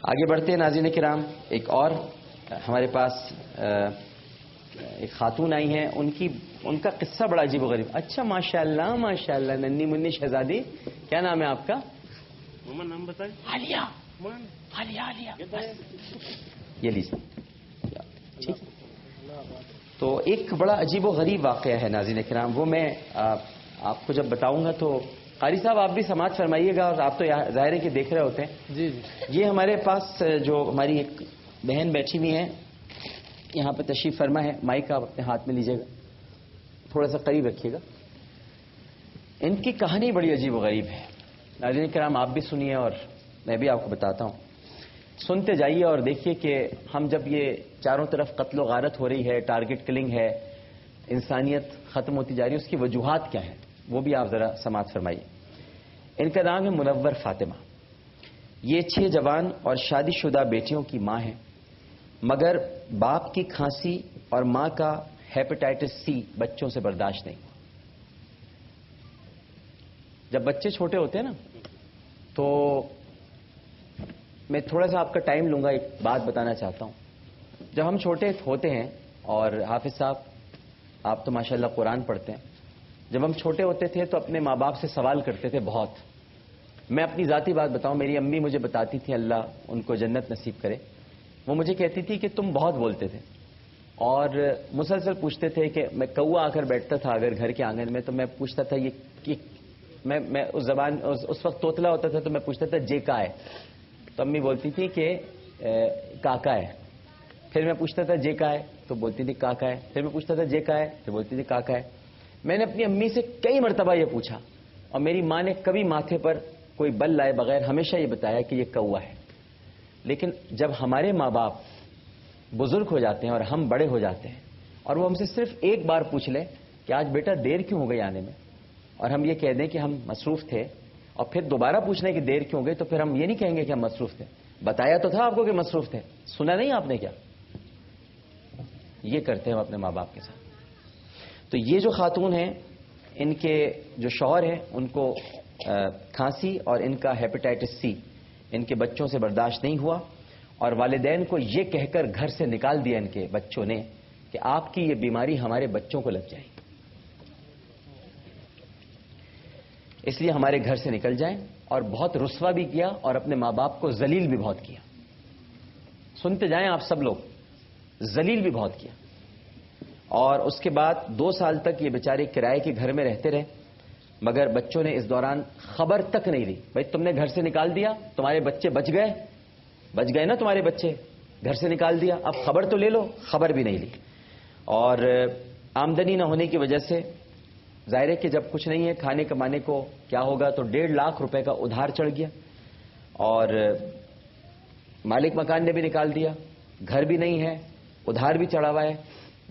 آگے بڑھتے ہیں ناظرین کرام. ایک اور ہمارے پاس ایک خاتون آئی ہیں, ان کا قصہ بڑا عجیب و غریب. اچھا ماشاءاللہ ماشاءاللہ, ننھی منی شہزادی, کیا نام ہے آپ کا؟ نام بتائیں. عالیہ. عالیہ یہ لیجیے. ٹھیک. تو ایک بڑا عجیب و غریب واقعہ ہے ناظرین کرام, وہ میں آپ کو جب بتاؤں گا تو قاری صاحب آپ بھی سماعت فرمائیے گا, اور آپ تو ظاہر ہے کہ دیکھ رہے ہوتے ہیں. جی. یہ ہمارے پاس جو ہماری ایک بہن بیٹھی ہوئی ہے, یہاں پہ تشریف فرما ہے. مائک آپ اپنے ہاتھ میں لیجیے گا, تھوڑا سا قریب رکھیے گا. ان کی کہانی بڑی عجیب و غریب ہے ناظرین کرام, آپ بھی سنیے اور میں بھی آپ کو بتاتا ہوں. سنتے جائیے اور دیکھیے کہ ہم جب یہ چاروں طرف قتل و غارت ہو رہی ہے, ٹارگٹ کلنگ ہے, انسانیت ختم ہوتی جا رہی ہے, اس کی وجوہات کیا ہیں وہ بھی آپ ذرا سماعت فرمائیے. ان کا نام ہے منور فاطمہ. یہ 6 جوان اور شادی شدہ بیٹیوں کی ماں ہیں, مگر باپ کی کھانسی اور ماں کا ہیپیٹائٹس سی بچوں سے برداشت نہیں. جب بچے چھوٹے ہوتے ہیں نا, تو میں تھوڑا سا آپ کا ٹائم لوں گا, ایک بات بتانا چاہتا ہوں. جب ہم چھوٹے ہوتے ہیں, اور حافظ صاحب آپ تو ماشاءاللہ قرآن پڑھتے ہیں, جب ہم چھوٹے ہوتے تھے تو اپنے ماں باپ سے سوال کرتے تھے بہت. میں اپنی ذاتی بات بتاؤں, میری امی مجھے بتاتی تھی, اللہ ان کو جنت نصیب کرے, وہ مجھے کہتی تھی کہ تم بہت بولتے تھے, اور مسلسل پوچھتے تھے کہ میں کوا آ کر بیٹھتا تھا اگر گھر کے آنگن میں, تو میں پوچھتا تھا یہ میں اس زبان اس وقت توتلا ہوتا تھا, تو میں پوچھتا تھا جے کا ہے, تو امی بولتی تھی کہ کاکا ہے. پھر میں پوچھتا تھا جے کا ہے, تو بولتی تھی کاکا ہے. پھر میں پوچھتا تھا جے کا ہے, تو بولتی تھی کاکا ہے. میں نے اپنی امی سے کئی مرتبہ یہ پوچھا, اور میری ماں نے کبھی ماتھے پر کوئی بل لائے بغیر ہمیشہ یہ بتایا کہ یہ کوا ہے. لیکن جب ہمارے ماں باپ بزرگ ہو جاتے ہیں اور ہم بڑے ہو جاتے ہیں, اور وہ ہم سے صرف ایک بار پوچھ لیں کہ آج بیٹا دیر کیوں ہو گئی آنے میں, اور ہم یہ کہہ دیں کہ ہم مصروف تھے, اور پھر دوبارہ پوچھنے کہ دیر کیوں گئی, تو پھر ہم یہ نہیں کہیں گے کہ ہم مصروف تھے, بتایا تو تھا آپ کو کہ مصروف تھے, سنا نہیں آپ نے کیا. یہ کرتے ہیں ہم اپنے ماں باپ کے ساتھ. تو یہ جو خاتون ہیں, ان کے جو شوہر ہیں, ان کو کھانسی اور ان کا ہیپیٹائٹس سی ان کے بچوں سے برداشت نہیں ہوا, اور والدین کو یہ کہہ کر گھر سے نکال دیا ان کے بچوں نے کہ آپ کی یہ بیماری ہمارے بچوں کو لگ جائے, اس لیے ہمارے گھر سے نکل جائیں. اور بہت رسوا بھی کیا, اور اپنے ماں باپ کو ذلیل بھی بہت کیا. سنتے جائیں آپ سب لوگ, ذلیل بھی بہت کیا. اور اس کے بعد 2 سال تک یہ بیچارے کرائے کے گھر میں رہتے رہے, مگر بچوں نے اس دوران خبر تک نہیں لی. بھائی تم نے گھر سے نکال دیا, تمہارے بچے بچ گئے نا, تمہارے بچے گھر سے نکال دیا, اب خبر تو لے لو. خبر بھی نہیں لی. اور آمدنی نہ ہونے کی وجہ سے ظاہر ہے کہ جب کچھ نہیں ہے کھانے کمانے کو کیا ہوگا, تو 1.5 لاکھ روپے کا ادھار چڑھ گیا, اور مالک مکان نے بھی نکال دیا, گھر بھی نہیں ہے, ادھار بھی چڑھا ہوا ہے,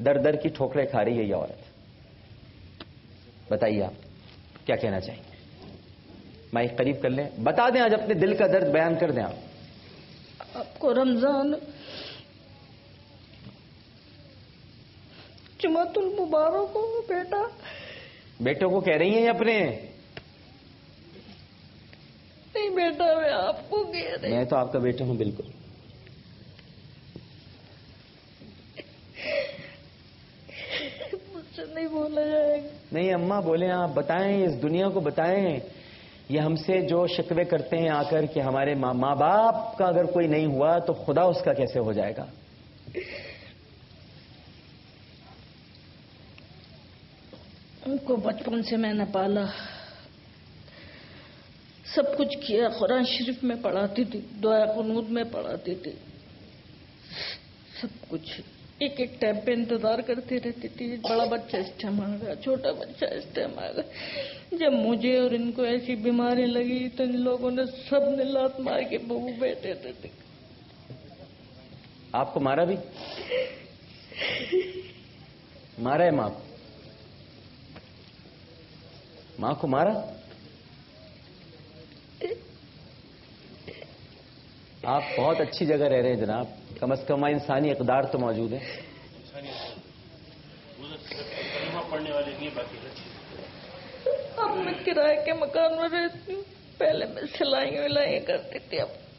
در در کی ٹھوکریں کھا رہی ہے یہ عورت. بتائیے آپ کیا کہنا چاہیں گے؟ مائک قریب کر لیں, بتا دیں, آج اپنے دل کا درد بیان کر دیں. آپ کو رمضان جمعۃ المبارک ہو. بیٹوں کو کہہ رہی ہیں اپنے؟ نہیں بیٹا, میں آپ کو کہہ رہی. میں تو آپ کا بیٹا ہوں بالکل. مجھ سے نہیں بولا جائے گا. نہیں اماں بولیں, آپ بتائیں, اس دنیا کو بتائیں. یہ ہم سے جو شکوے کرتے ہیں آ کر کہ ہمارے ماں باپ کا اگر کوئی نہیں ہوا تو خدا اس کا کیسے ہو جائے گا. ان کو بچپن سے میں نے پالا, سب کچھ کیا. قرآن شریف میں پڑھاتی تھی, دعا قنوت میں پڑھاتی تھی, سب کچھ. ایک ٹائم پہ انتظار کرتی رہتی تھی, بڑا بچہ اس ٹائم آ گیا, چھوٹا بچہ اس ٹائم آ گیا. جب مجھے اور ان کو ایسی بیماری لگی تو ان لوگوں نے سب نے لات مار کے ببو بیٹھے تھے. آپ کو مارا بھی؟ مارا ہے ماں کو؟ ماں کو مارا؟ آپ بہت اچھی جگہ رہ رہے ہیں جناب, کم از کم انسانی اقدار تو موجود ہے. پڑھنے والے نہیں باقی. اب میں کرائے کے مکان میں رہتی ہوں, پہلے میں سلائی کرتی تھی, اب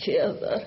6,000।